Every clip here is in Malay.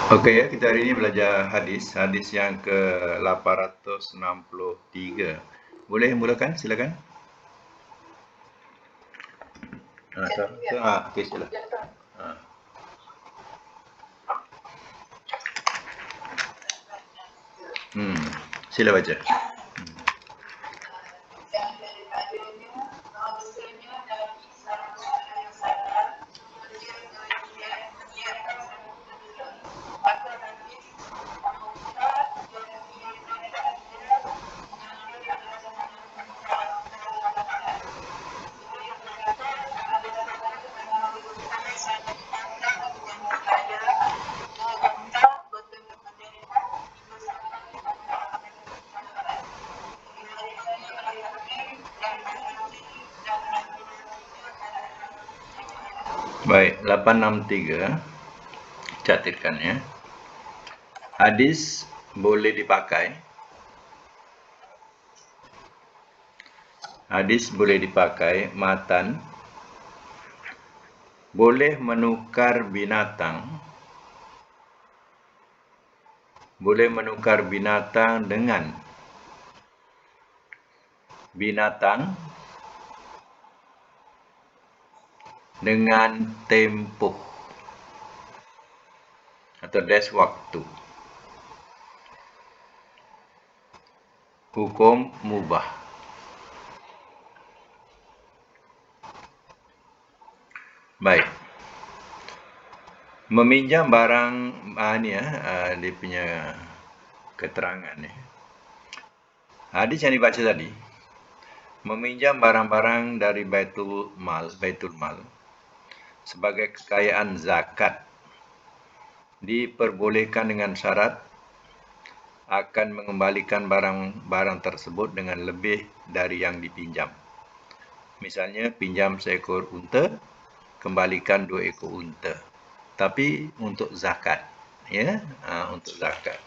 Oke ya, kita hari ini belajar hadis yang ke-863. Boleh mulakan, silakan. Okey, silakan. Ah, sila baca. Baik, 863 catatkan ya. Hadis boleh dipakai. Hadis boleh dipakai, matan boleh menukar binatang. Boleh menukar binatang dengan binatang dengan tempoh atau des waktu. Hukum mubah. Baik. Meminjam barang ni ya, dia punya keterangan ni. Hadis yang dibaca tadi, meminjam barang-barang dari Baitul Mal sebagai kekayaan zakat diperbolehkan dengan syarat akan mengembalikan barang-barang tersebut dengan lebih dari yang dipinjam. Misalnya pinjam seekor unta, kembalikan 2 ekor unta. Tapi untuk zakat, ya, untuk zakat.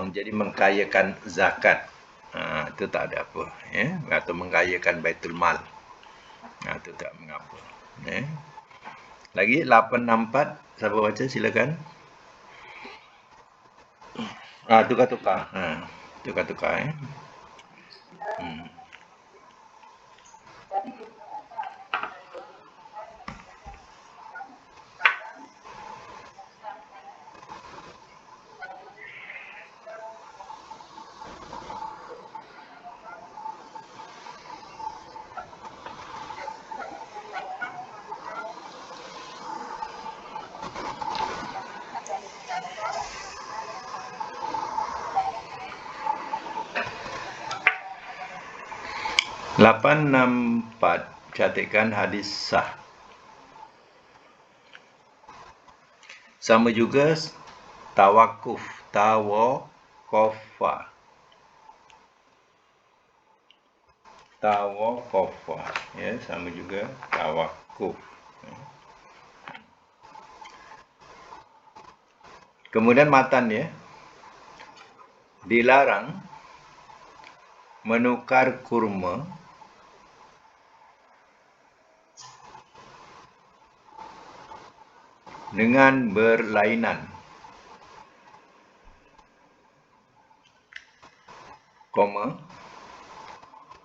Jadi mengkayakan zakat, itu tak ada apa, ya, atau mengkayakan Baitul Mal, itu tak mengapa. Ya. Lagi 864, siapa baca silakan. Tukar-tukar. Tukar-tukar ya. Hmm. 864 catatkan hadis sah. Sama juga tawakuf, tawakofa, ya, sama juga tawakuf. Kemudian matan ya, dilarang menukar kurma dengan berlainan,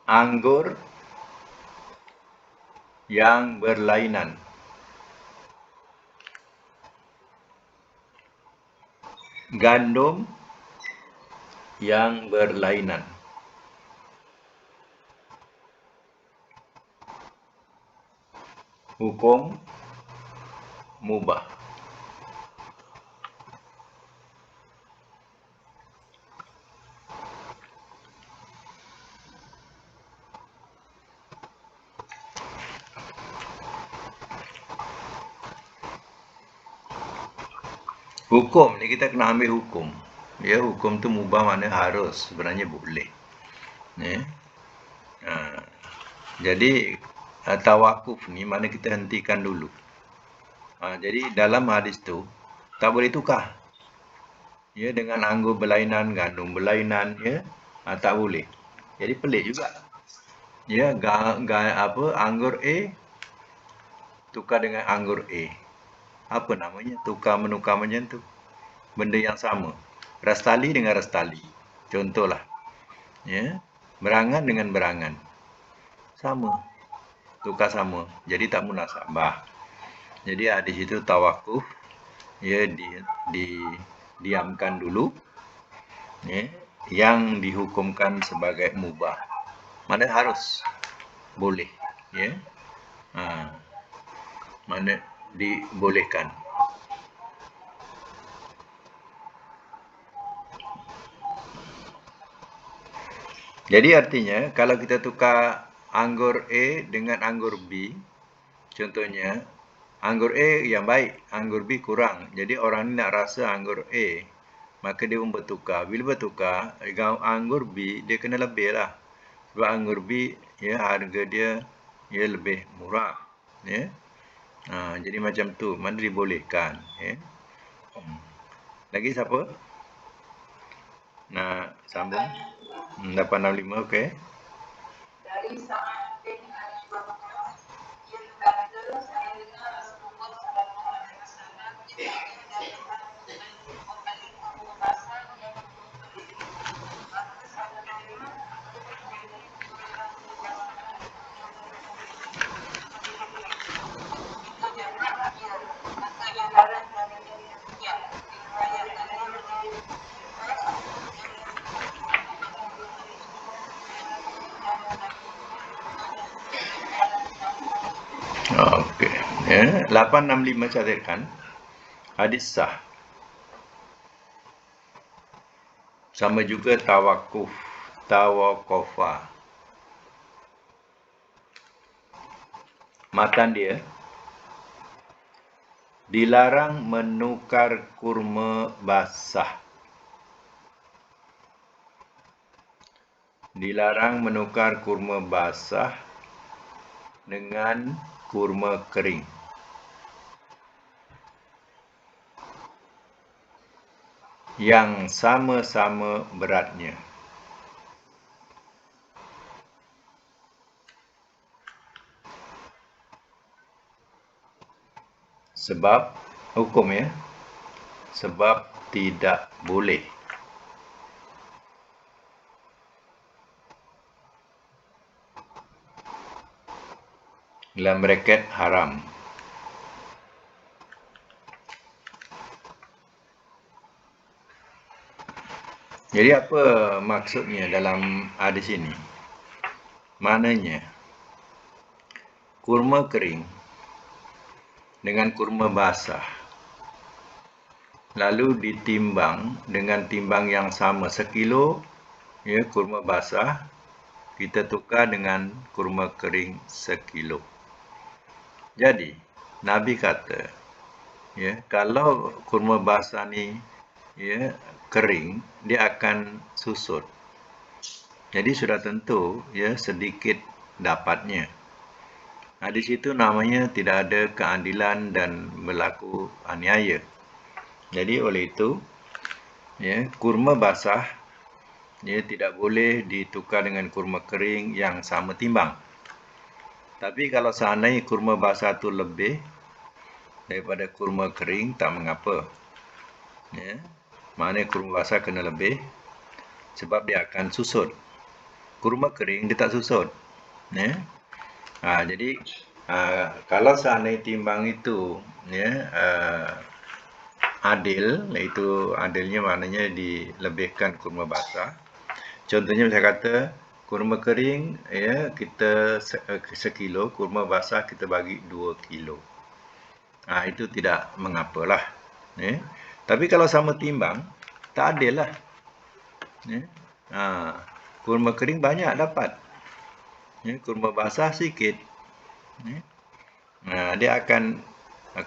anggur yang berlainan, gandum yang berlainan. Hukum mubah. Hukum ni kita kena ambil hukum. Ya, hukum tu mubah makna harus, sebenarnya boleh. Ya. Jadi tawakuf ni mana kita hentikan dulu. Jadi dalam hadis tu tak boleh tukar. Ya, dengan anggur berlainan, gandum berlainan, ya, tak boleh. Jadi pelik juga. Ya, anggur A tukar dengan anggur A. Apa namanya? Tukar menukar macam tu. benda yang sama. Rastali dengan rastali. Contohlah, ya. Berangan dengan berangan. Sama. Tukar sama. Jadi tak munasabah. Jadi di situ tawakuf, ya, diamkan dulu, ya, yang dihukumkan sebagai mubah. Mana harus boleh, ya. Mana dibolehkan. Jadi artinya kalau kita tukar anggur A dengan anggur B, contohnya anggur A yang baik, anggur B kurang. Jadi orang ni nak rasa anggur A, maka dia pun bertukar. Bila bertukar, anggur B dia kena lebih lah. Sebab anggur B, ya, harga dia lebih murah, ya. Jadi macam tu, mana dibolehkan, ya. Lagi siapa nak sambung? 865, okey. Okey. Ya, 865 catatkan. Hadis sah. Sama juga tawakuf, tawakofa. Matan dia, dilarang menukar kurma basah. Dilarang menukar kurma basah dengan kurma kering. Yang sama-sama beratnya. Sebab hukum, ya. Sebab tidak boleh. Dalam braket haram. Jadi apa maksudnya dalam hadis ini? Maknanya, kurma kering dengan kurma basah lalu ditimbang dengan timbang yang sama, 1 kilo, ya, kurma basah kita tukar dengan kurma kering 1 kilo. Jadi Nabi kata, ya, kalau kurma basah ni, ya, kering, dia akan susut. Jadi sudah tentu, ya, sedikit dapatnya. Di situ namanya tidak ada keadilan dan berlaku aniaya. Jadi oleh itu, ya, kurma basah, ya, tidak boleh ditukar dengan kurma kering yang sama timbang. Tapi kalau seandainya kurma basah itu lebih daripada kurma kering, tak mengapa, ya. Maknanya kurma basah kena lebih sebab dia akan susut. Kurma kering dia tak susut, ya. Jadi kalau seandainya timbang itu, ya, adil, iaitu adilnya maknanya dilebihkan kurma basah. Contohnya saya kata kurma kering, ya, kita 1 kilo, kurma basah kita bagi 2 kilo. Itu tidak mengapalah, ya. Tapi kalau sama timbang, tak adil lah, ya. Kurma kering banyak dapat, ya, kurma basah sikit, ya. Dia akan,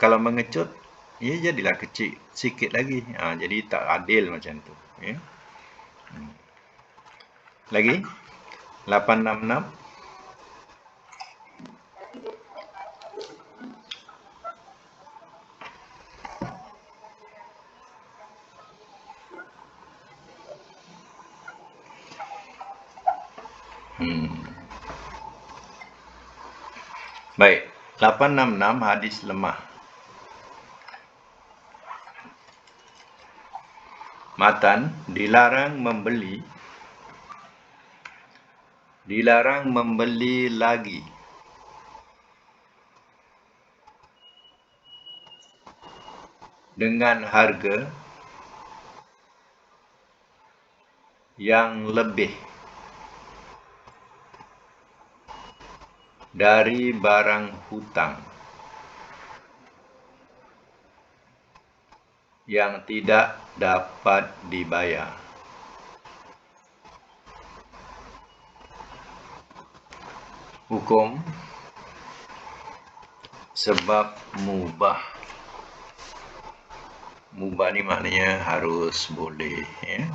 kalau mengecut, ia jadilah kecil sikit lagi. Jadi tak adil macam tu, ya. Lagi 866. Baik, 866 hadis lemah. Matan dilarang membeli lagi dengan harga yang lebih dari barang hutang yang tidak dapat dibayar. Hukum sebab mubah. Mubah ni maknanya harus boleh. Ya.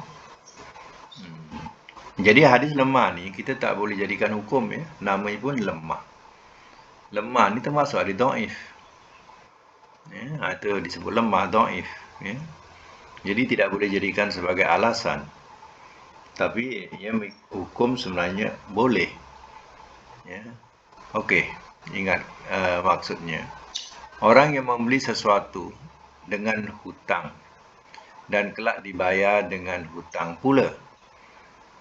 Jadi hadis lemah ni kita tak boleh jadikan hukum. Ya. Nama pun lemah. Lemah ni termasuk ada dhaif. Ya, itu disebut lemah, dhaif. Ya. Jadi tidak boleh jadikan sebagai alasan. Tapi ya, hukum sebenarnya boleh. Ya. Okey, ingat maksudnya. Orang yang membeli sesuatu dengan hutang dan kelak dibayar dengan hutang pula,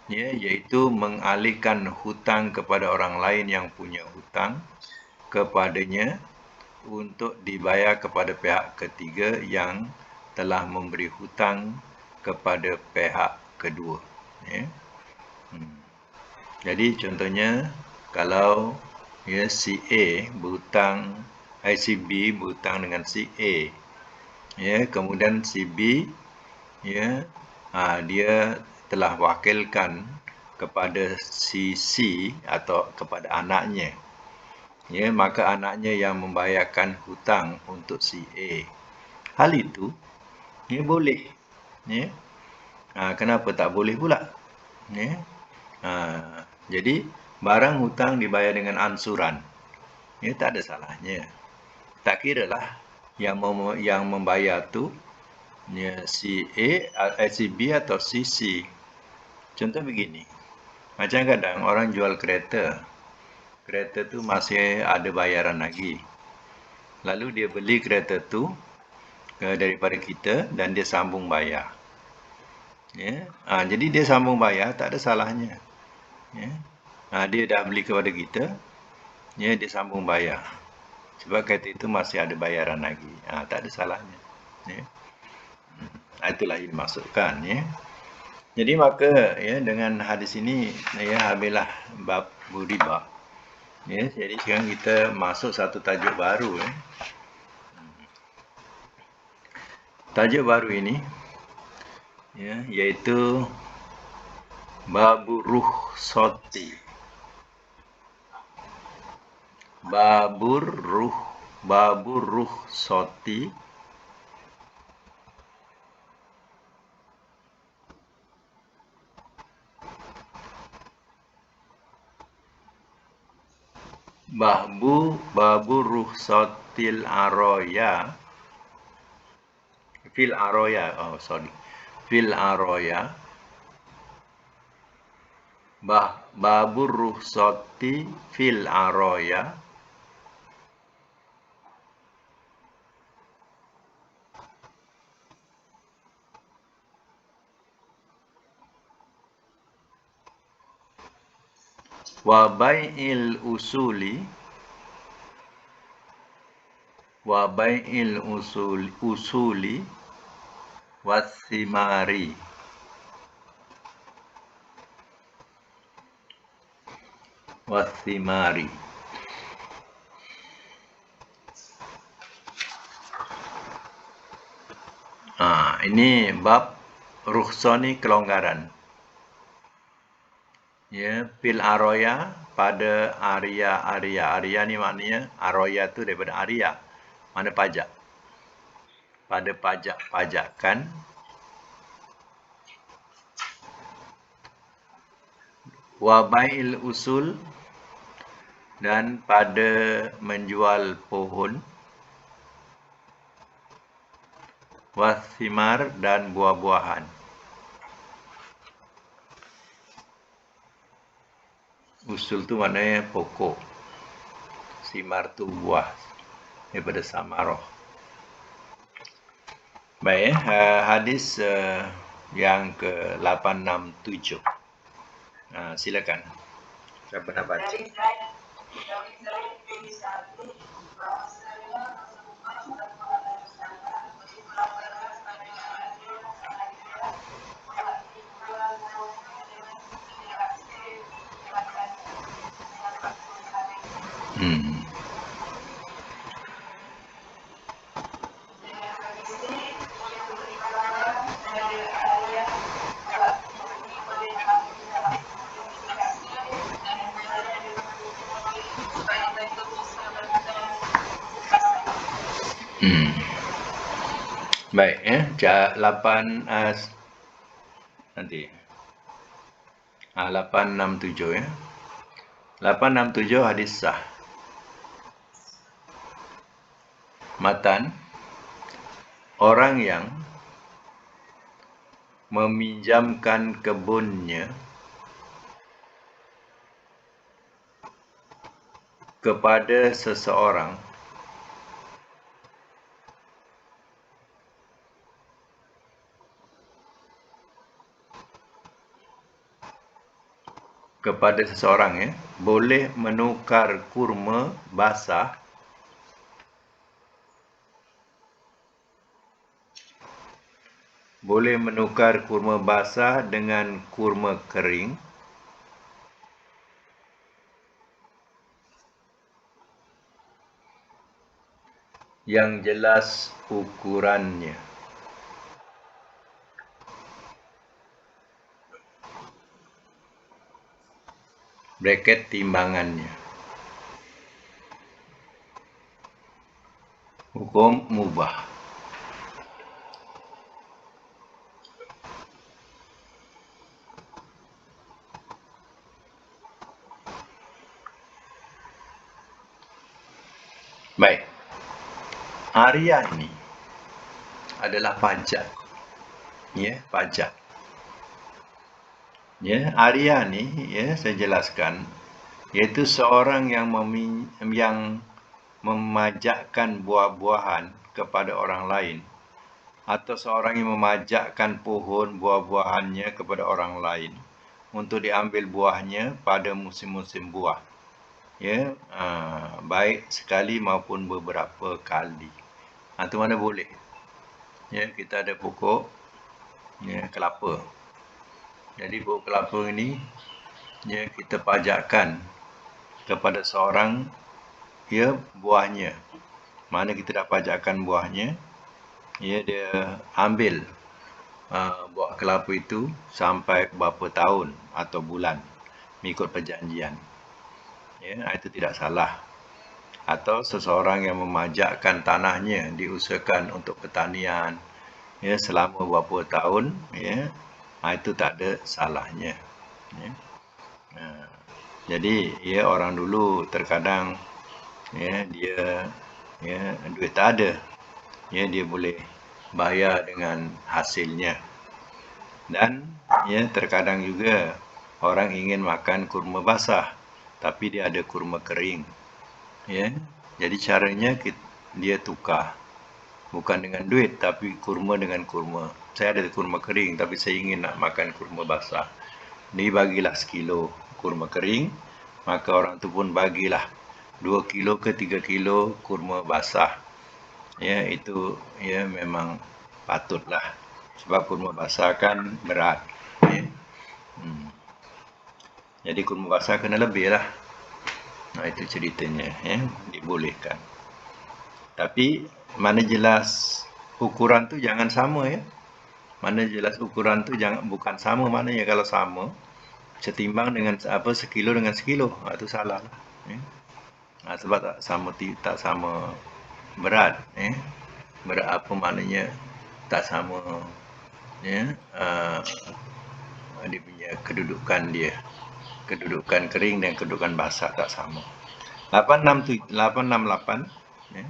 ya, iaitu mengalihkan hutang kepada orang lain yang punya hutang kepadanya untuk dibayar kepada pihak ketiga yang telah memberi hutang kepada pihak kedua. Ya. Jadi contohnya kalau ya, si A berhutang, si B berhutang dengan si A, ya, kemudian si B ya, dia telah wakilkan kepada si C atau kepada anaknya, ya, maka anaknya yang membayarkan hutang untuk si A. Hal itu ya boleh, ya. Kenapa tak boleh pula? Ya. Jadi barang hutang dibayar dengan ansuran, ya, tak ada salahnya. Tak kiralah yang membayar tu ya, si A, si B atau si C. Contoh begini, macam kadang orang jual kereta tu masih ada bayaran lagi. Lalu dia beli kereta tu daripada kita dan dia sambung bayar. Ya, jadi dia sambung bayar, tak ada salahnya. Ya. Dia dah beli kepada kita, ya, dia sambung bayar. Sebab kereta itu masih ada bayaran lagi. Tak ada salahnya. Ya. Itulah yang dimaksudkan. Ya. Jadi maka ya, dengan hadis ini ya, habislah bab riba. Ya, jadi sekarang kita masuk satu tajuk baru. Ya. Tajuk baru ini ya, iaitu babur rukhsati. Babur rukhsati babur rukhsatil aroya fil aroya babur rukhsati fil aroya wa bai'il usuli wasimari. Ini bab rukhsah ni kelonggaran. Ya, fil aroya pada aria. Aria ni maknanya aroya tu daripada aria. Mana pajak? Pada pajakan wa bai'il usul dan pada menjual pohon wasimar dan buah-buahan. Usul tu maknanya pokok, simar tu buah daripada samaroh. Baik, hadis yang ke 867. Silakan. Siapa nak baca? Baik, 8 nanti. 867 ya. 867 hadis sah. Matan, orang yang meminjamkan kebunnya kepada seseorang ya, boleh menukar kurma basah dengan kurma kering yang jelas ukurannya. Bracket timbangannya. Hukum mubah. Baik. Area ini adalah pajak. Ya, pajak. Ya, area ni ya saya jelaskan, iaitu seorang yang memajakkan buah-buahan kepada orang lain, atau seorang yang memajakkan pohon buah-buahannya kepada orang lain untuk diambil buahnya pada musim-musim buah. Ya, baik sekali maupun beberapa kali. Itu mana boleh. Ya, kita ada pokok ya, kelapa. Jadi pokok kelapa ini ya, kita pajakkan kepada seorang ya buahnya. Mana kita dah pajakkan buahnya, ya dia ambil buah kelapa itu sampai berapa tahun atau bulan mengikut perjanjian. Ya, itu tidak salah. Atau seseorang yang memajakkan tanahnya diusahakan untuk pertanian ya selama beberapa tahun, ya itu tak ada salahnya. Ya. Jadi ya orang dulu terkadang ya dia ya duit tak ada, ya dia boleh bayar dengan hasilnya. Dan ya terkadang juga orang ingin makan kurma basah tapi dia ada kurma kering. Ya. Jadi caranya dia tukar. Bukan dengan duit tapi kurma dengan kurma. Saya ada kurma kering tapi saya ingin nak makan kurma basah. Dibagilah sekilo kurma kering, maka orang tu pun bagilah 2 kilo ke 3 kilo kurma basah. Ya, itu ya memang patutlah. Sebab kurma basah kan berat. Ya. Jadi kurma basah kena lebih lah. Itu ceritanya, ya, dibolehkan. Tapi mana jelas ukuran tu jangan sama ya. Mana jelas ukuran tu bukan sama, maknanya kalau sama setimbang dengan sekilo dengan sekilo, itu salah lah. Ya. Sebab tak sama berat. Ya. Berat apa maknanya tak sama ya, dia punya kedudukan kering dan kedudukan basah tak sama. 868 ya.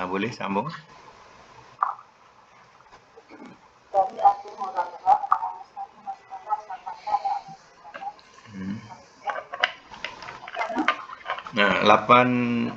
Boleh sambung. Nah, 868.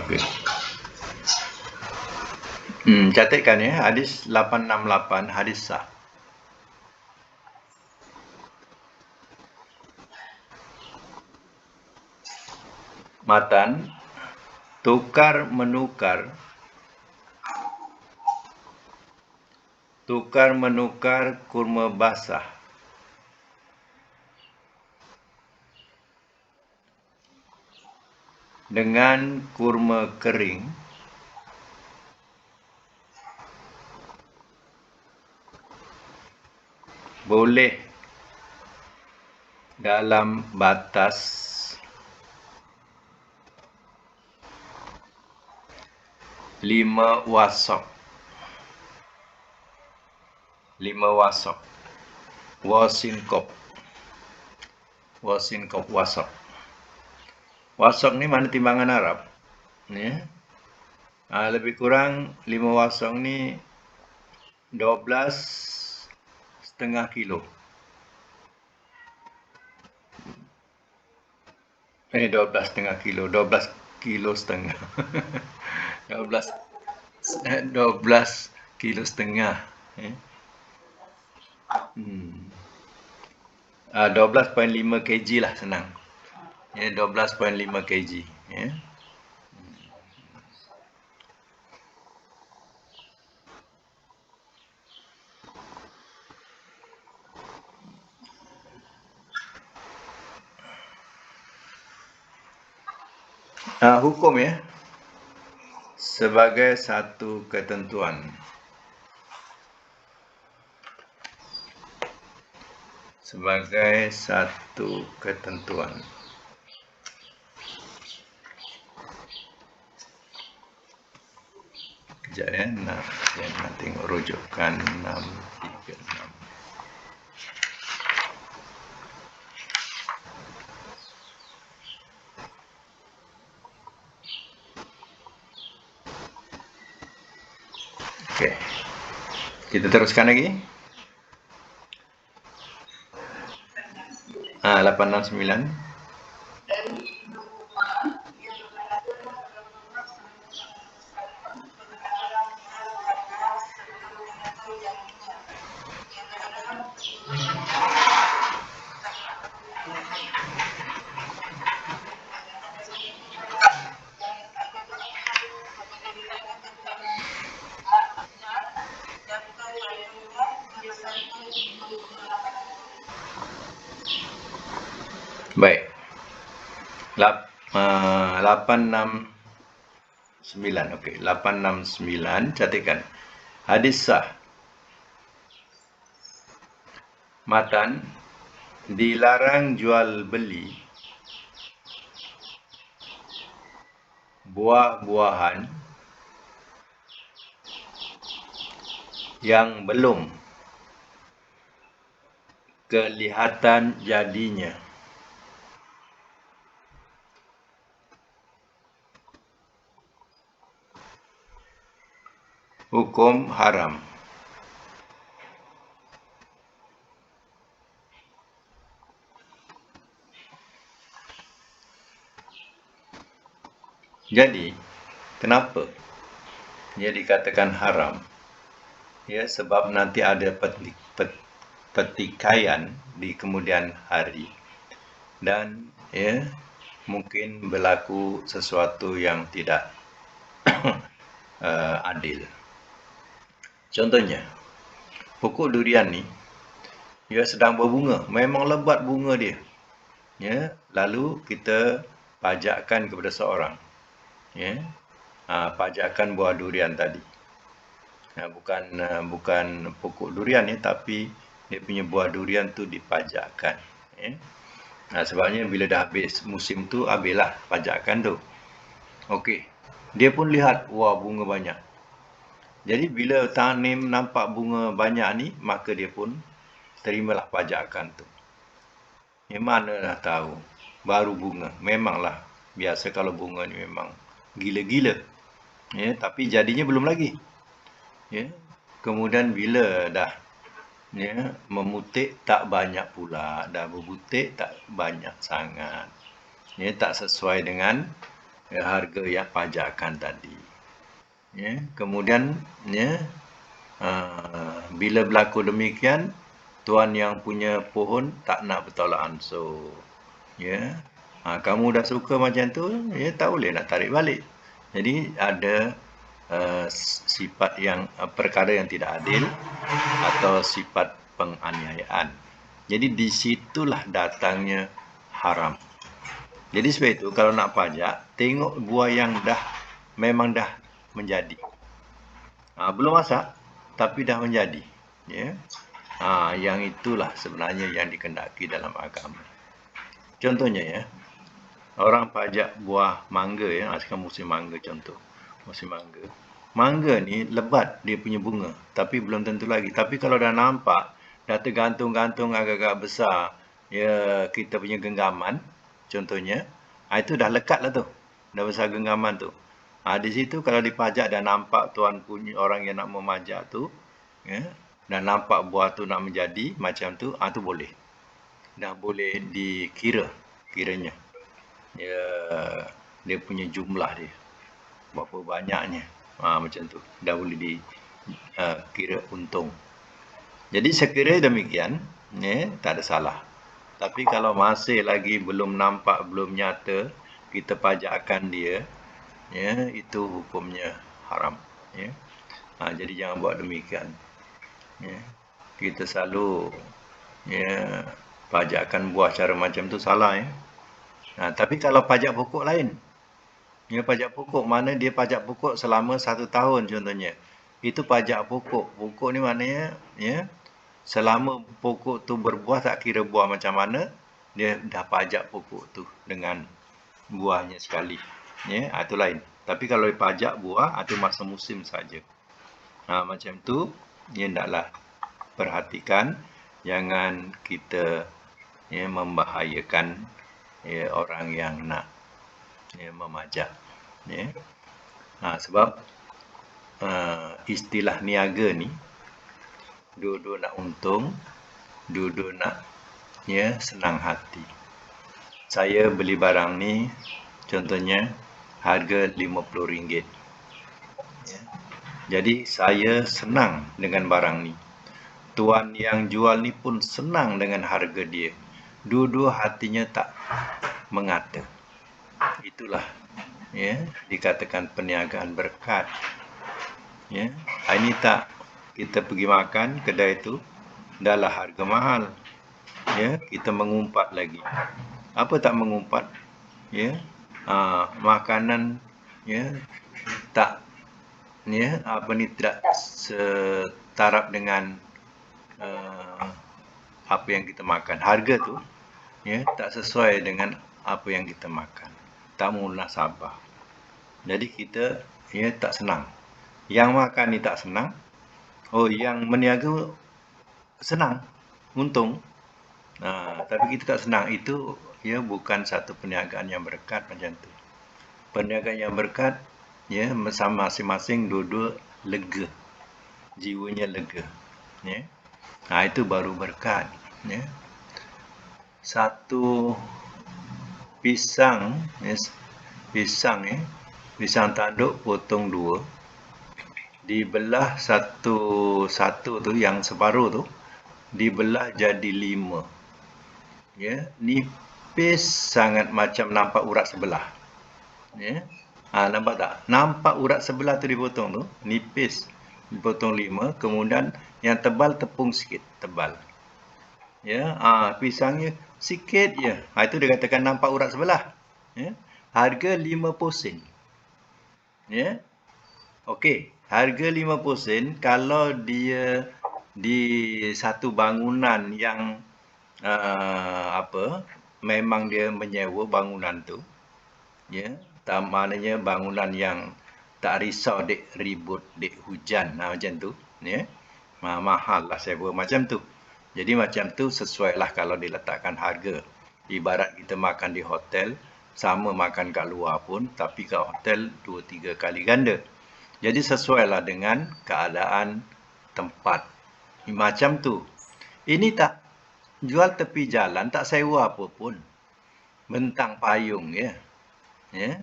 Okey. Catatkan ya, hadis 868 hadis sah. Matan, tukar menukar kurma basah dengan kurma kering boleh dalam batas 5 wasok. 5 wasok. Wasinkop. Wasok. Wasok ni mana timbangan Arab. Ya. Lebih kurang 5 wasok ni 12,5 kilo. 12,5 kilo. 12 kilo setengah. 12 kilo setengah. 12,5 kg lah senang. 12,5 kg. Hukum ya. Sebagai satu ketentuan. Sebagai satu ketentuan. Kejap ya, saya nak tengok rujukan 636. Okey. Kita teruskan lagi. 869. Baik. 869. Okey, 869 catatkan. Hadis sah. Matan, dilarang jual beli buah-buahan yang belum kelihatan jadinya. Hukum haram. Jadi, kenapa ia dikatakan haram? Ya, sebab nanti ada pertikaian di kemudian hari dan ya mungkin berlaku sesuatu yang tidak adil. Contohnya, pokok durian ni ia sedang berbunga, memang lebat bunga dia. Ya, lalu kita pajakkan kepada seorang. Ya. Pajakkan buah durian tadi. Bukan pokok durian ni, tapi dia punya buah durian tu dipajakkan. Ya. Sebabnya bila dah habis musim tu, habislah pajakkan tu. Okey. Dia pun lihat, wah bunga banyak. Jadi bila Tanim nampak bunga banyak ni, maka dia pun terimalah pajakan tu. Manalah tahu, baru bunga. Memanglah, biasa kalau bunga ni memang gila-gila. Ya, tapi jadinya belum lagi. Ya. Kemudian bila dah memutik tak banyak pula, dah berbutik tak banyak sangat. Ya, tak sesuai dengan harga yang pajakan tadi. Ya, kemudian ya, bila berlaku demikian, tuan yang punya pohon tak nak bertolak ansur. Ya, kamu dah suka macam tu, ya tak boleh nak tarik balik. Jadi ada sifat yang perkara yang tidak adil atau sifat penganiayaan. Jadi disitulah datangnya haram. Jadi sebab itu kalau nak pajak, tengok buah yang memang dah menjadi. Belum masak, tapi dah menjadi. Ya. Yang itulah sebenarnya yang dikehendaki dalam agama. Contohnya ya, orang pajak buah mangga ya, sekarang musim mangga contoh. Musim mangga. Mangga ni lebat dia punya bunga, tapi belum tentu lagi. Tapi kalau dah nampak, dah tergantung-gantung agak-agak besar, ya kita punya genggaman, contohnya, itu dah lekat lah tu. Dah besar genggaman tu. Di situ kalau dipajak dah nampak tuan punya orang yang nak memajak tu, ya, dah nampak buah tu nak menjadi macam tu, tu boleh. Dah boleh kiranya. Ya, dia punya jumlah dia. Berapa banyaknya. Macam tu. Dah boleh kira untung. Jadi sekiranya demikian, ya, tak ada salah. Tapi kalau masih lagi belum nampak, belum nyata, kita pajakkan dia, ya, itu hukumnya haram. Ya. Jadi jangan buat demikian. Ya. Kita selalu ya, pajakkan buah cara macam tu salah. Ya. Tapi kalau pajak pokok lain, ya, pajak pokok mana dia pajak pokok selama 1 tahun contohnya. Itu pajak pokok. Pokok ni maknanya ya, selama pokok tu berbuah tak kira buah macam mana, dia dah pajak pokok tu dengan buahnya sekali. Ya, itu lain. Tapi kalau pajak buah, itu masa musim saja. Macam tu, ya hendaklah perhatikan jangan kita ya, membahayakan ya, orang yang nak ya, memajak. Ya. Sebab istilah niaga ni dua-dua nak untung, dua-dua nak ya, senang hati. Saya beli barang ni contohnya harga RM50. Ya. Jadi saya senang dengan barang ni. Tuan yang jual ni pun senang dengan harga dia. Dua-dua hatinya tak mengata. Itulah ya, dikatakan perniagaan berkat. Ya, ini tak kita pergi makan kedai itu dahlah harga mahal. Ya, kita mengumpat lagi. Apa tak mengumpat? Ya, makanan ya tak ya tidak setaraf dengan apa yang kita makan. Harga tu ya tak sesuai dengan apa yang kita makan. Tak munasabah. Jadi kita ya tak senang. Yang makan ni tak senang. Yang meniaga senang, untung. Tapi kita tak senang. Itu ya bukan satu perniagaan yang berkat macam tu. Perniagaan yang berkat ya masing-masing dua-dua lega. Jiwanya lega. Ya. Itu baru berkat. Ya. Satu pisang ya, pisang tanduk potong 2, dibelah satu tu yang separuh tu dibelah jadi 5. Ya, nipis sangat macam nampak urat sebelah. Ya. Nampak tak? Nampak urat sebelah tu dipotong tu, nipis dipotong 5, kemudian yang tebal tepung sikit, tebal. Ya, pisangnya sikit je. Itu dikatakan nampak urat sebelah. Ya. Harga 50 sen. Ya. Okey, harga 50 sen kalau dia di satu bangunan yang memang dia menyewa bangunan tu. Ya, maknanya bangunan yang tak risau dek ribut dek hujan macam tu, ya. Mahal lah sewa macam tu. Jadi macam tu sesuailah kalau diletakkan harga. Ibarat kita makan di hotel, sama makan kat luar pun, tapi kat hotel 2-3 kali ganda. Jadi sesuailah dengan keadaan tempat. Macam tu. Ini tak jual tepi jalan, tak sewa apa pun. Bentang payung ya. Ya.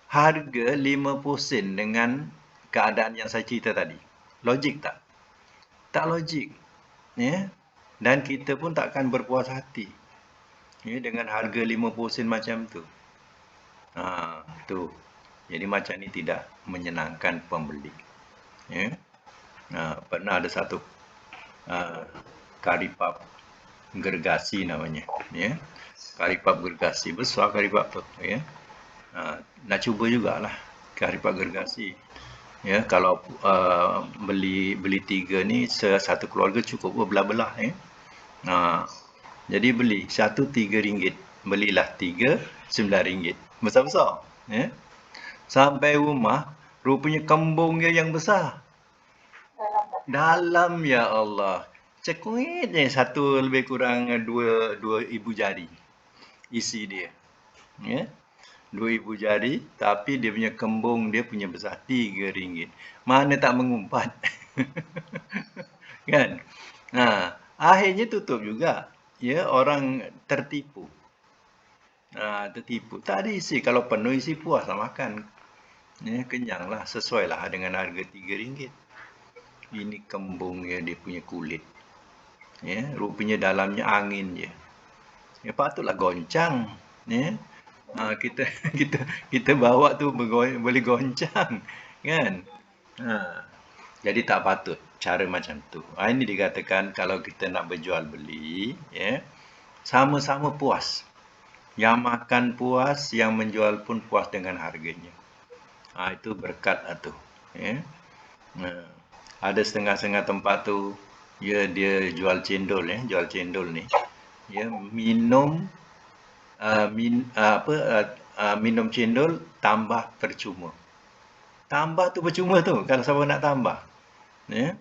harga 50 sen dengan keadaan yang saya cerita tadi. Logik tak? Tak logik. Ya. Dan kita pun takkan berpuas hati. Ya, dengan harga 50 sen macam tu. Tu. Jadi macam ni tidak menyenangkan pembeli. Ya. Pernah ada satu karipap gergasi namanya. Ya. Karipap gergasi. Besar karipap tu. Ya. Nak cuba jugalah karipap gergasi. Ya, kalau beli 3 ni satu keluarga cukup belah-belah ya. Jadi beli satu RM3. Belilah 3 RM9. Besar-besar ya. Sampai rumah rupanya kembung dia yang besar. Dalam ya Allah. Cekuit je satu lebih kurang dua ibu jari isi dia. Ya. 2 ibu jari, tapi dia punya kembung dia punya besar RM3. Mana tak mengumpat. Kan? Akhirnya tutup juga. Ya, orang tertipu. Tertipu. Tak ada isi. Kalau penuh isi puas lah makan. Ya, kenyang lah. Sesuai lah dengan harga RM3. Ini kembung dia punya kulit. Ya, rupanya dalamnya angin je. Ya, patutlah goncang. Ya. Kita bawa tu boleh goncang kan. Jadi tak patut cara macam tu. Ini dikatakan kalau kita nak berjual beli ya, sama-sama puas. Yang makan puas, yang menjual pun puas dengan harganya. Itu berkat tu ya. Ada setengah-setengah tempat tu ya, dia jual cendol ya, jual cendol ni ya, minum minum cendol tambah percuma. Tambah tu percuma tu kalau siapa nak tambah. Ya.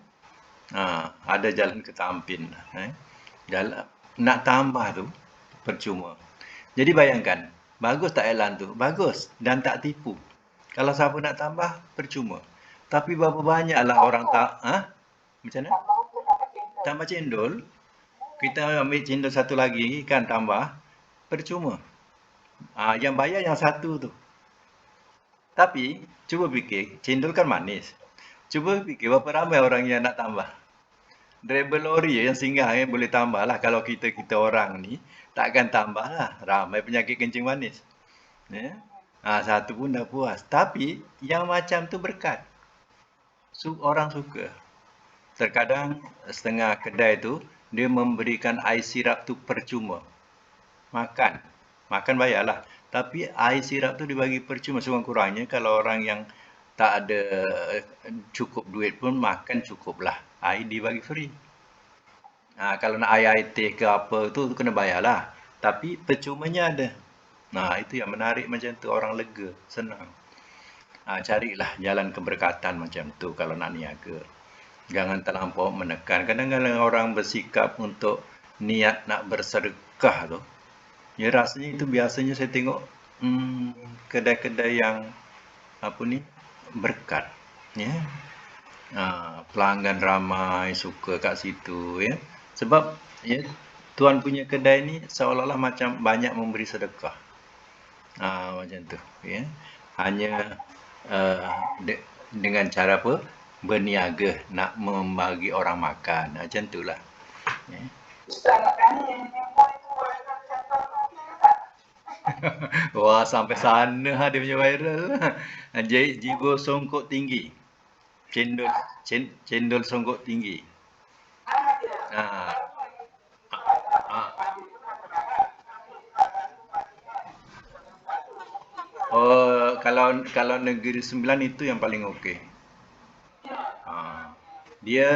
Ada jalan ke Tampin. Jalan nak tambah tu percuma. Jadi bayangkan, bagus tak iklan tu? Bagus dan tak tipu. Kalau siapa nak tambah percuma. Tapi berapa banyaklah orang tak macam mana? Tambah cendol. Kita ambil cendol satu lagi kan tambah percuma. Yang bayar yang satu tu. Tapi, cuba fikir, cendol kan manis. Cuba fikir berapa ramai orang yang nak tambah. Driver lori yang singgah boleh tambah lah. Kalau kita orang ni, takkan tambah lah. Ramai penyakit kencing manis. Ya? Satu pun dah puas. Tapi, yang macam tu berkat. Orang suka. Terkadang, setengah kedai tu, dia memberikan air sirap tu percuma. Makan bayarlah. Tapi air sirap tu dibagi percuma sekurang-kurangnya. Kalau orang yang tak ada cukup duit pun makan cukuplah. Air dibagi free. Kalau nak air teh ke apa tu kena bayarlah. Tapi percumanya ada. Itu yang menarik macam tu, orang lega, senang. Carilah jalan keberkatan macam tu kalau nak niaga. Jangan terlampau menekan. Kadang-kadang orang bersikap untuk niat nak bersedekah tu. Ya, rasanya itu biasanya saya tengok kedai-kedai yang berkat ya. Pelanggan ramai suka kat situ ya. Sebab ya, tuan punya kedai ni seolah-olah macam banyak memberi sedekah. Macam tu ya. Hanya dengan cara apa? Berniaga nak membagi orang makan. Macam itulah. Ya. Wah, sampai sana dia punya viral. Jigo songkok tinggi. Cendol songkok tinggi. Kalau Negeri Sembilan itu yang paling okey. Dia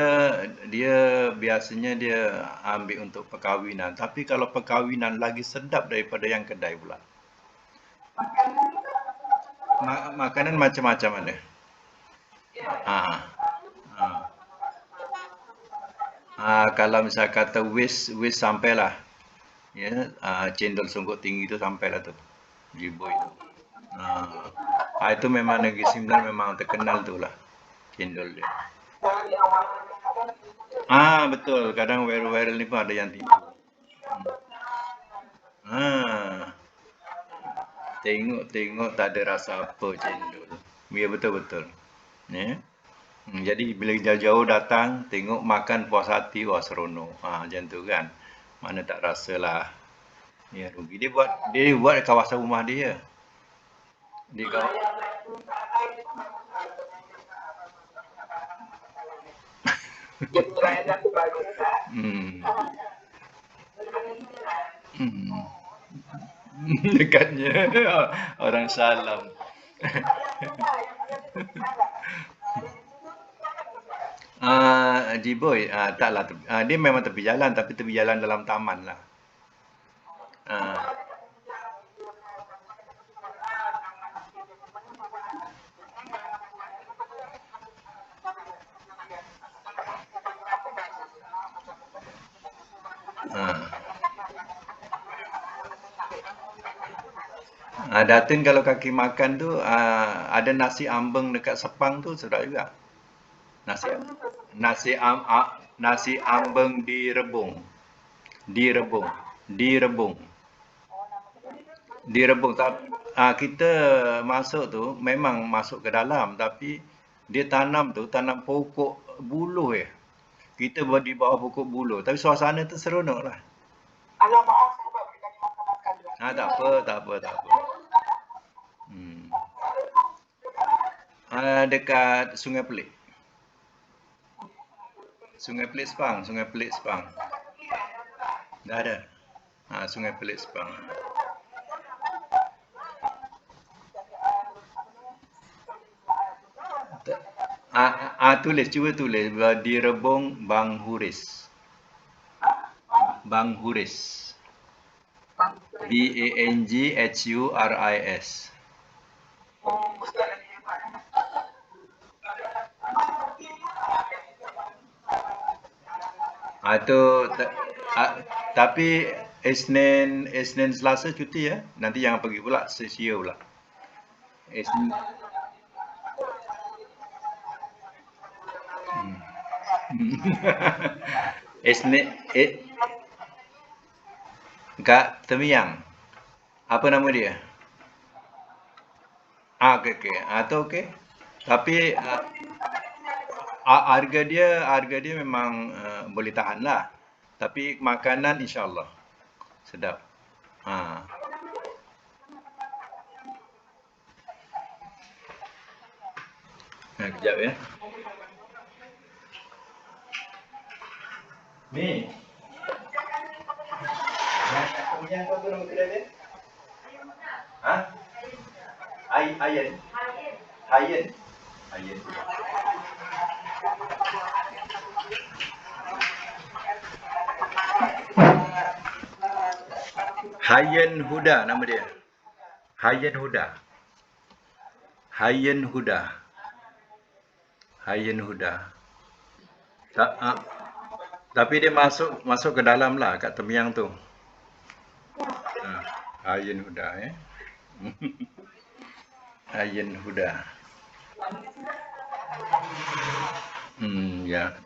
biasanya dia ambil untuk perkahwinan. Tapi kalau perkahwinan lagi sedap daripada yang kedai pula. Makanan macam-macam ada. Kalau misal kata waste sampailah. Ya, cendol songkok tinggi itu sampailah tu. Jibo itu. Itu memang Negeri Sembilan memang terkenal tu lah. Cendol dia. Betul. Kadang viral ni pun ada yang tipu. Tengok-tengok tak ada rasa apa cendol. Ya, betul-betul. Ya. Jadi bila jauh-jauh datang, tengok makan puas hati, wah seronok. Macam tu kan. Mana tak rasalah. Ya, rugi. Dia buat kawasan rumah dia. Dia kawasan. Hmm. Hmm. Dekatnya orang salam. Jiboy, taklah. Dia memang tepi jalan, tapi tepi jalan dalam taman lah. Ah, ah. Datin kalau kaki makan tu, ada nasi ambeng dekat Sepang tu sedap juga. Nasi nasi am, a- nasi ambeng di Rebung, di Rebung, di Rebung, di Rebung. Kita masuk tu memang masuk ke dalam, tapi dia tanam pokok buluh ya. Kita buat di bawah pokok buluh, tapi suasana tu seronok lah. Tak apa, tak apa, tak apa. Hmm. Dekat Sungai Pelik. Sungai Pelik Sepang, Sungai Pelik Sepang. Dah ada. Sungai Pelik Sepang. Tulis, cuba tulis. Di Rebung Bang Huris. Bang Huris. Banghuris. Tu ah, tapi Isnin Selasa cuti ya. Nanti jangan pergi pula sia-sia pula. Isnin Isnin Kak Temiang. Apa nama dia? Okey okey. Tu okey. Tapi harga dia memang boleh tahan lah. Tapi makanan insya-Allah sedap. Ha. Kejap ya. Ni, yang kau tu nama kedai dia? Ha? Ayen. Ayen. Ayen. Hayen Huda nama dia. Hayen Huda. Hayen Huda. Hayen Huda. Ta- ah, tapi dia masuk masuk ke dalam lah kat Temiang tu. Hayen Huda Hayen Huda. Ya,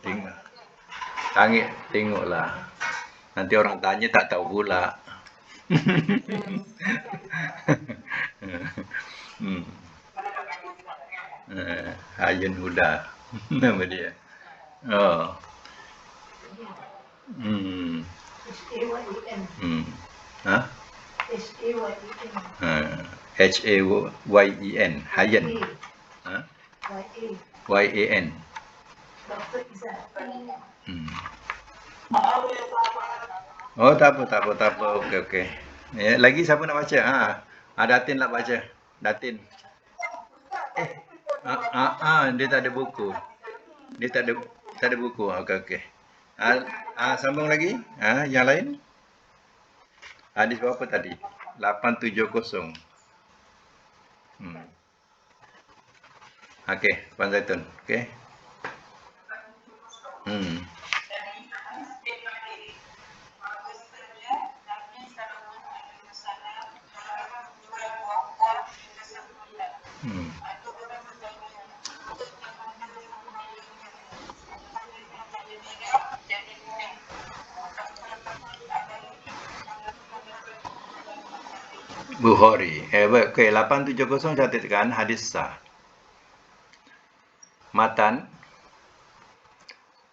tengoklah. Nanti orang tanya tak tahu pula. hmm. Hayen Huda nama dia. Oh. Hmm. Hmm. Ha? Hayen. Hayen. Ha? Yan. Hmm. Oh, tak apa. Okey, okey. Lagi siapa nak baca? Datin nak baca. Datin. Dia tak ada buku. Dia tak ada buku. Okey, okey. Sambung lagi. Yang lain? Hadis berapa tadi? 870. Hmm. Okey, Puan Zaitun. Okey. Hmm. Hmm. Bukhari. Okey, 870 catatkan hadis sah. Matan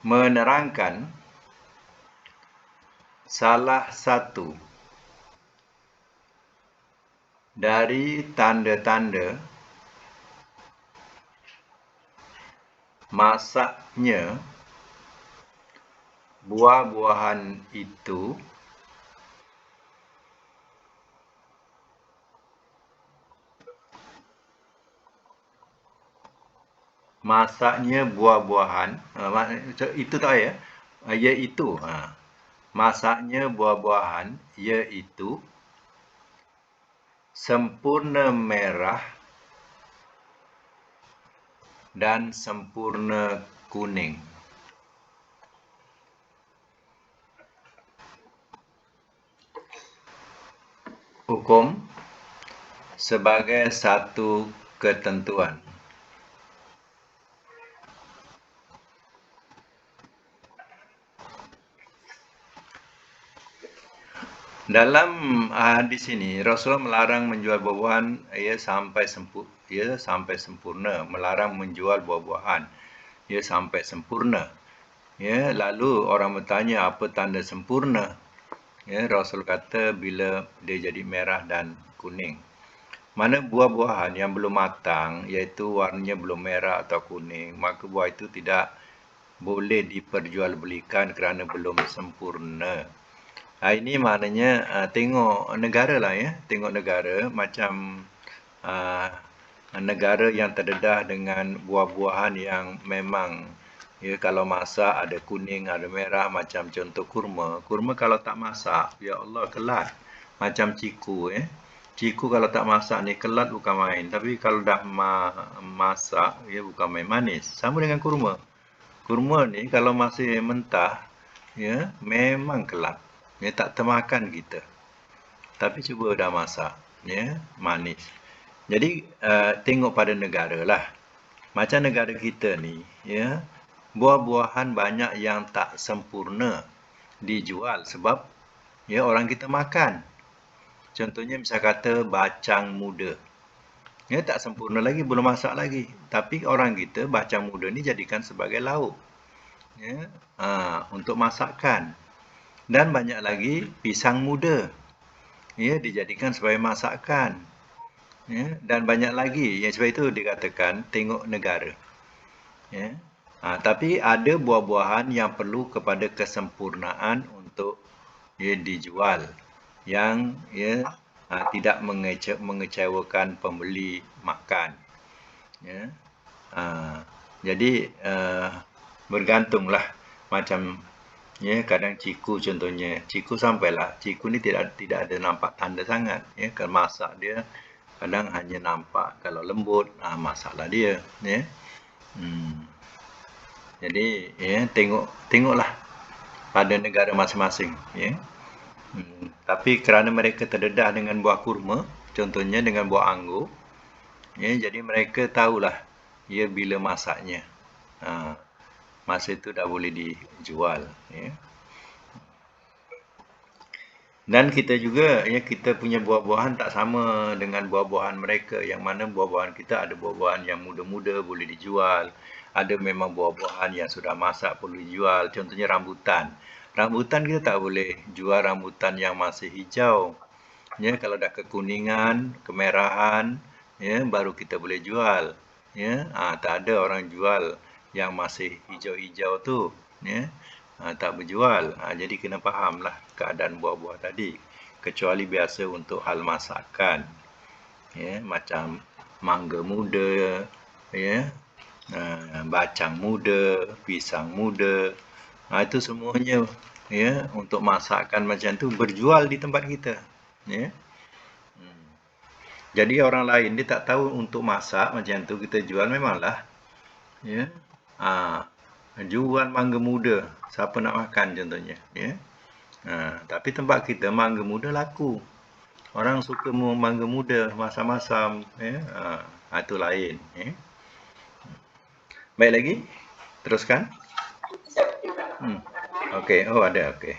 menerangkan salah satu dari tanda-tanda masaknya buah-buahan itu masaknya buah-buahan itu tak ya iaitu masaknya buah-buahan iaitu sempurna merah dan sempurna kuning. Hukum sebagai satu ketentuan. Dalam hadis ini Rasulullah melarang menjual buah-buahan sampai sempurna, melarang menjual buah-buahan sampai sempurna. Lalu orang bertanya apa tanda sempurna? Rasul kata bila dia jadi merah dan kuning. Mana buah-buahan yang belum matang, iaitu warnanya belum merah atau kuning, maka buah itu tidak boleh diperjualbelikan kerana belum sempurna. Ini maknanya tengok negara lah ya. Tengok negara macam negara yang terdedah dengan buah-buahan yang memang kalau masak ada kuning, ada merah macam contoh kurma. Kurma kalau tak masak, ya Allah kelat. Macam ciku Ciku kalau tak masak ni kelat bukan main. Tapi kalau dah masak, bukan main manis. Sama dengan kurma. Kurma ni kalau masih mentah, memang kelat. Tak termakan kita. Tapi cuba dah masak, manis. Jadi tengok pada negara lah. Macam negara kita ni, buah-buahan banyak yang tak sempurna dijual sebab orang kita makan. Contohnya misal kata bacang muda. Tak sempurna lagi, belum masak lagi. Tapi orang kita bacang muda ni jadikan sebagai lauk. Untuk masakan. Dan banyak lagi pisang muda. Dijadikan sebagai masakan. Dan banyak lagi. Sebab itu dikatakan tengok negara. Tapi ada buah-buahan yang perlu kepada kesempurnaan untuk dijual. Yang tidak mengecewakan pembeli makan. Jadi bergantunglah macam kadang ciku contohnya. Ciku sampailah. Ciku ni tidak ada nampak tanda sangat. Kalau masak dia kadang hanya nampak kalau lembut, masaklah dia. Jadi tengoklah pada negara masing-masing. Tapi kerana mereka terdedah dengan buah kurma, contohnya dengan buah anggur, jadi mereka tahulah bila masaknya. Masa itu dah boleh dijual. Dan kita juga, kita punya buah-buahan tak sama dengan buah-buahan mereka. Yang mana buah-buahan kita ada buah-buahan yang muda-muda boleh dijual. Ada memang buah-buahan yang sudah masak perlu dijual. Contohnya rambutan. Rambutan kita tak boleh jual rambutan yang masih hijau. Kalau dah kekuningan, kemerahan, baru kita boleh jual. Tak ada orang jual yang masih hijau-hijau tu. Tak berjual. Jadi kena fahamlah keadaan buah-buah tadi. Kecuali biasa untuk hal masakan. Macam mangga muda, bacang muda, pisang muda. Itu semuanya untuk masakan macam tu berjual di tempat kita. Jadi orang lain dia tak tahu untuk masak macam tu kita jual memanglah. Jual mangga muda, siapa nak makan contohnya, tapi tempat kita mangga muda laku. Orang suka mangga muda, masam-masam, itu lain. Baik lagi, teruskan. Okey, ada, okey.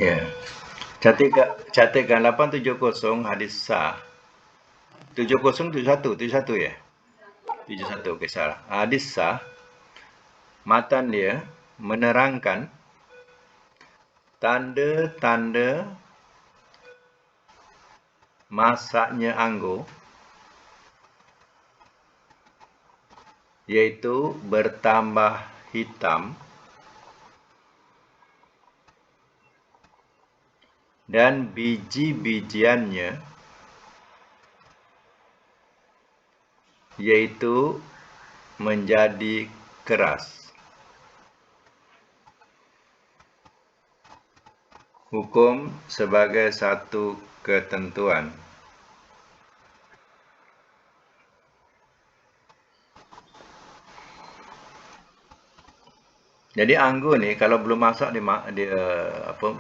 Ya. Catatkan 870 hadis sah. 7071 ya. 71 okey salah. Hadis sah matan dia menerangkan tanda-tanda masaknya anggur, iaitu bertambah hitam dan biji-bijiannya, iaitu menjadi keras. Hukum sebagai satu ketentuan. Jadi anggur ni kalau belum masak dia apa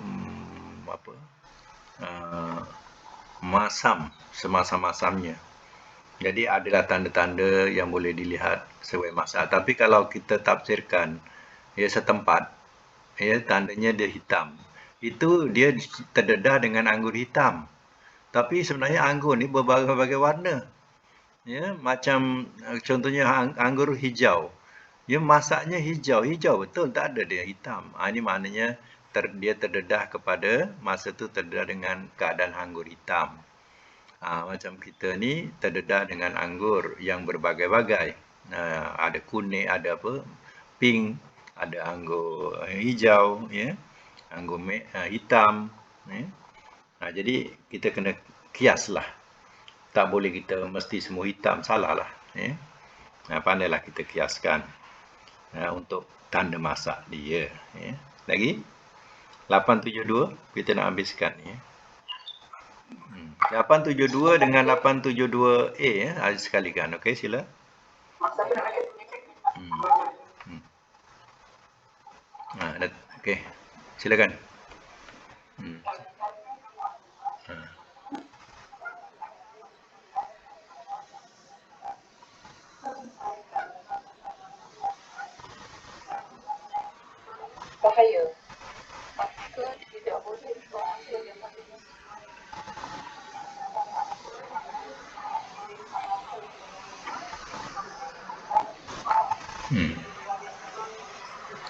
masam semasam-masamnya. Jadi adalah tanda-tanda yang boleh dilihat sesuai masak. Tapi kalau kita tafsirkan ya setempat, ya tandanya dia hitam. Itu dia terdedah dengan anggur hitam. Tapi sebenarnya anggur ni berbagai-bagai warna. Ya, macam contohnya anggur hijau. Ya masaknya hijau betul, tak ada dia hitam. Ini maknanya dia terdedah kepada masa tu terdedah dengan keadaan anggur hitam. Macam kita ni terdedah dengan anggur yang berbagai-bagai. Ada kuning, ada apa? Pink, ada anggur hijau, ya. Anggur hitam, ya. Jadi kita kena kiaslah. Tak boleh kita mesti semua hitam, salah lah, ya. Pandailah kita kiaskan untuk tanda masak dia, ya. Lagi 872 kita nak habiskan ni, ya. 872 dengan 872A ya, sekalikan. Okey, sila. Okey. Silakan. Bahaya. Maka tidak boleh diambil yang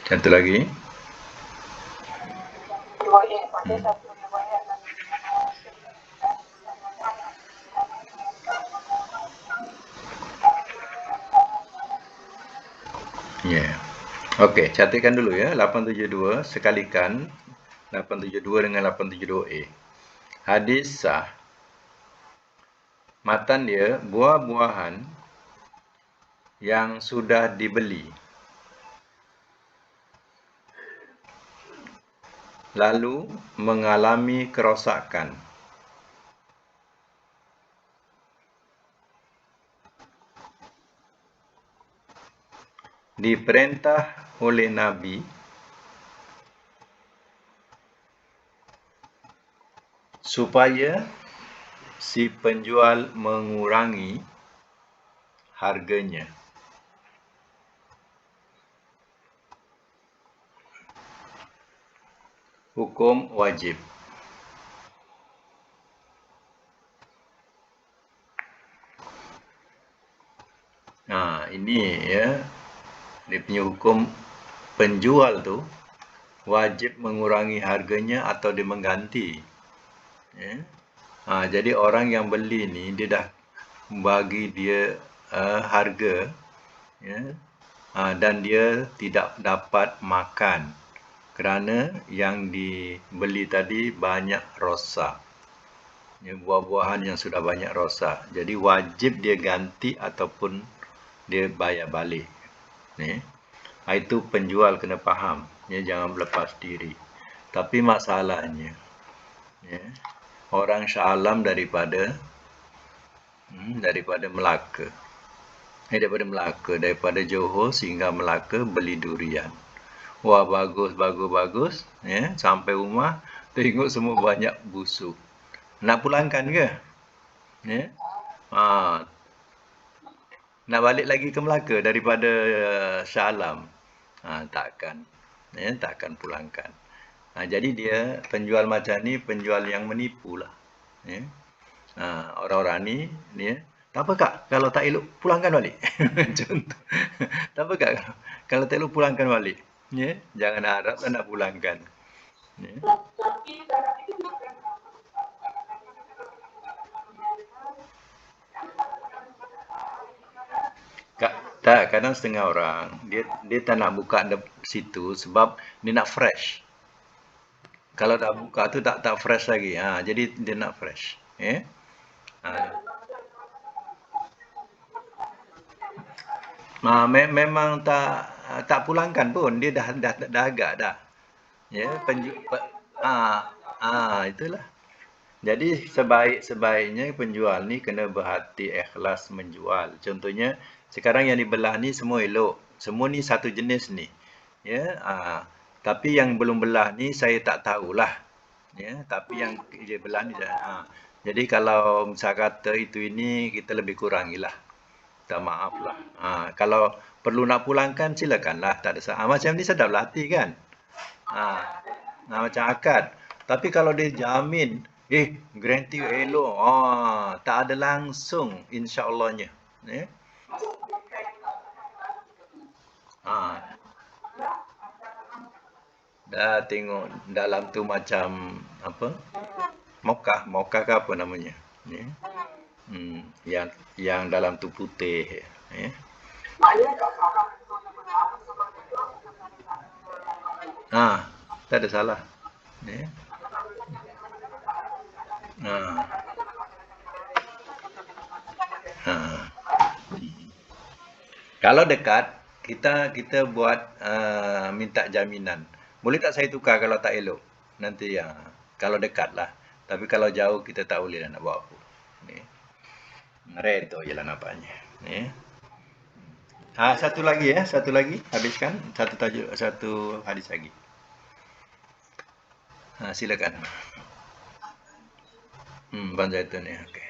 Satu lagi. Ya. Okey, catatkan dulu ya. 872 sekalikan 872 dengan 872A. Hadis sah. Matan dia buah-buahan yang sudah dibeli lalu mengalami kerosakan, diperintah oleh Nabi supaya si penjual mengurangi harganya. Hukum wajib. Ini ya, dia punya hukum penjual tu wajib mengurangi harganya atau dia mengganti. Ya. Jadi orang yang beli ni dia dah bagi dia harga, ya, dan dia tidak dapat makan kerana yang dibeli tadi banyak rosak. Ya, buah-buahan yang sudah banyak rosak. Jadi wajib dia ganti ataupun dia bayar balik. Ya. Itu penjual kena faham. Ya, jangan berlepas diri. Tapi masalahnya, ya, orang Shah Alam daripada Melaka. Daripada Johor sehingga Melaka beli durian. Wah, bagus, ya. Sampai rumah tengok semua banyak busuk. Nak pulangkan ke? Ya. Nak balik lagi ke Melaka daripada Shah Alam? Takkan. Ya, takkan pulangkan. Jadi dia penjual macam ni penjual yang menipu lah. Ya. Orang-orang ni dia, tak apa kak kalau tak elok pulangkan balik. Contoh. Tak apa kak kalau tak elok pulangkan balik. Ya. Jangan harap nak pulangkan. Ya. Tak, kadang setengah orang dia tak nak buka situ sebab dia nak fresh. Kalau dah buka tu tak fresh lagi. Jadi dia nak fresh. Ha. Memang tak pulangkan pun. Dia dah agak dah. Ya, itulah. Jadi sebaiknya penjual ni kena berhati ikhlas menjual. Contohnya sekarang yang dibelah ni semua elok. Semua ni satu jenis ni. Ya, tapi yang belum belah ni saya tak tahulah. Ya, tapi yang dia belah ni jadi kalau misal kata itu ini kita lebih kurangilah. Minta maaf lah. Kalau perlu nak pulangkan silakanlah, tak ada salah. Macam ni sedaplah hati kan. Macam akad. Tapi kalau dia jamin, guarantee elok. Tak ada langsung insya-Allahnya. Ya. Dah tengok dalam tu macam apa? Mokah ke apa namanya? Ya. Yang dalam tu putih. Ya. Tak ada salah. Ya. Kalau dekat, kita buat minta jaminan. Boleh tak saya tukar kalau tak elok? Nanti kalau dekat lah. Tapi kalau jauh kita tak boleh lah nak buat apa. Ni. Redo je lah nampaknya. Ni. Satu lagi habiskan satu tajuk, satu hadis lagi. Silakan. Ban zaitun ni. Okey.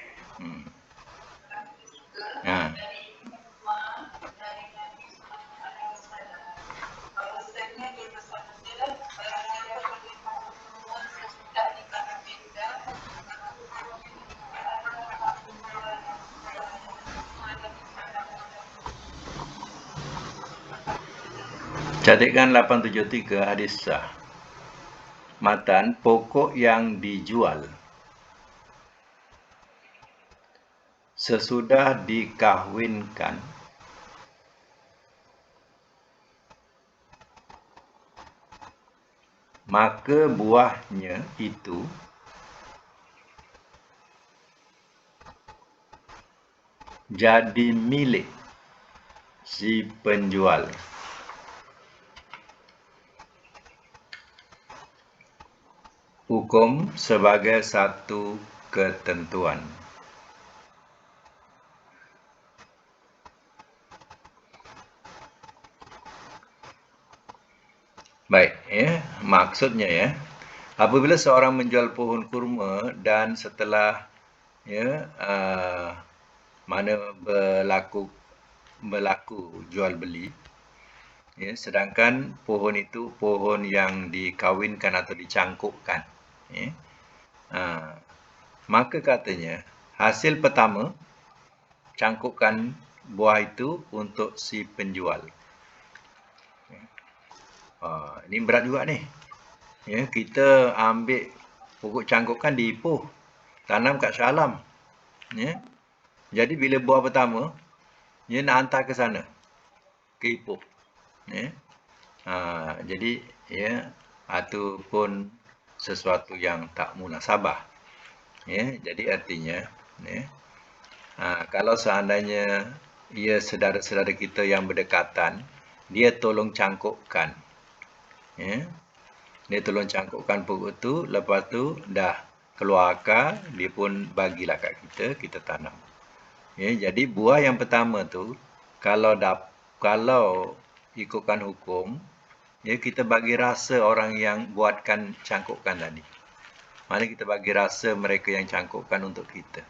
Catatkan 873 hadis sah. Matan pokok yang dijual sesudah dikahwinkan maka buahnya itu jadi milik si penjual. Hukum sebagai satu ketentuan. Baik, maksudnya apabila seorang menjual pohon kurma dan setelah mana berlaku jual beli, sedangkan pohon itu pohon yang dikawinkan atau dicangkukkan, maka katanya hasil pertama cangkukkan buah itu untuk si penjual. Ini berat juga ni. Kita ambil pokok cangkukkan di Ipoh, tanam kat Shah Alam. Jadi bila buah pertama, nak hantar ke sana, ke Ipoh. Jadi itu pun sesuatu yang tak munasabah. Jadi artinya kalau seandainya ia saudara-saudara kita yang berdekatan, dia tolong cangkukkan. Dia tolong cangkukkan pokok tu, lepas tu dah keluar akar, dia pun bagilah kat kita tanam. Jadi buah yang pertama tu kalau ikutkan hukum, kita bagi rasa orang yang buatkan cangkukkan tadi. Mana kita bagi rasa mereka yang cangkukkan untuk kita.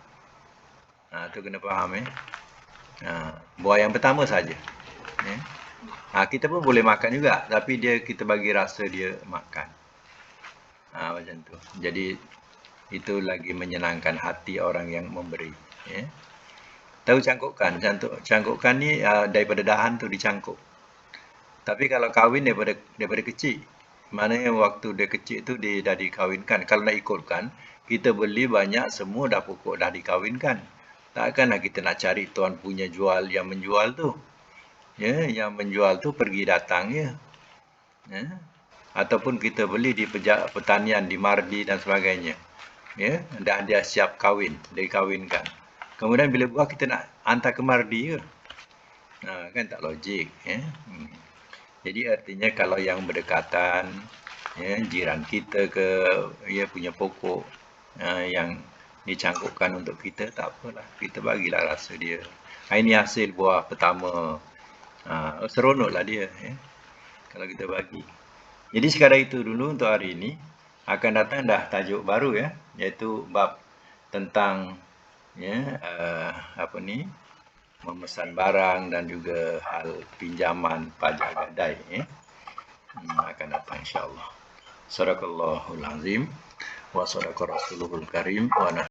Tu kena faham buah yang pertama saja. Kita pun boleh makan juga, tapi kita bagi rasa dia makan. Macam tu. Jadi itu lagi menyenangkan hati orang yang memberi. Ya. Tahu cangkukkan? Cangkukkan ni daripada dahan tu dicangkuk. Tapi kalau kahwin daripada kecil, maknanya waktu dia kecil tu dia dah dikahwinkan. Kalau nak ikutkan, kita beli banyak semua dah pokok dah dikahwinkan. Takkanlah kita nak cari tuan punya jual yang menjual tu. Ya, yang menjual tu pergi datang ya. Ya. Ataupun kita beli di pertanian di Mardi dan sebagainya. Ya, dan dia siap kahwin, dikahwinkan. Kemudian bila buah kita nak hantar ke Mardi ke? Kan tak logik ya. Jadi artinya kalau yang berdekatan, ya, jiran kita ke, dia punya pokok yang dicangkukkan untuk kita, tak apalah, kita bagilah rasa dia. Ini hasil buah pertama, seronoklah dia, ya, kalau kita bagi. Jadi sekadar itu dulu untuk hari ini. Akan datang dah tajuk baru ya, iaitu bab tentang ya, memesan barang dan juga hal pinjaman pajak gadai ya. Akan datang insya-Allah. Sadaqallahul azim wa sadaqa rasulul karim wa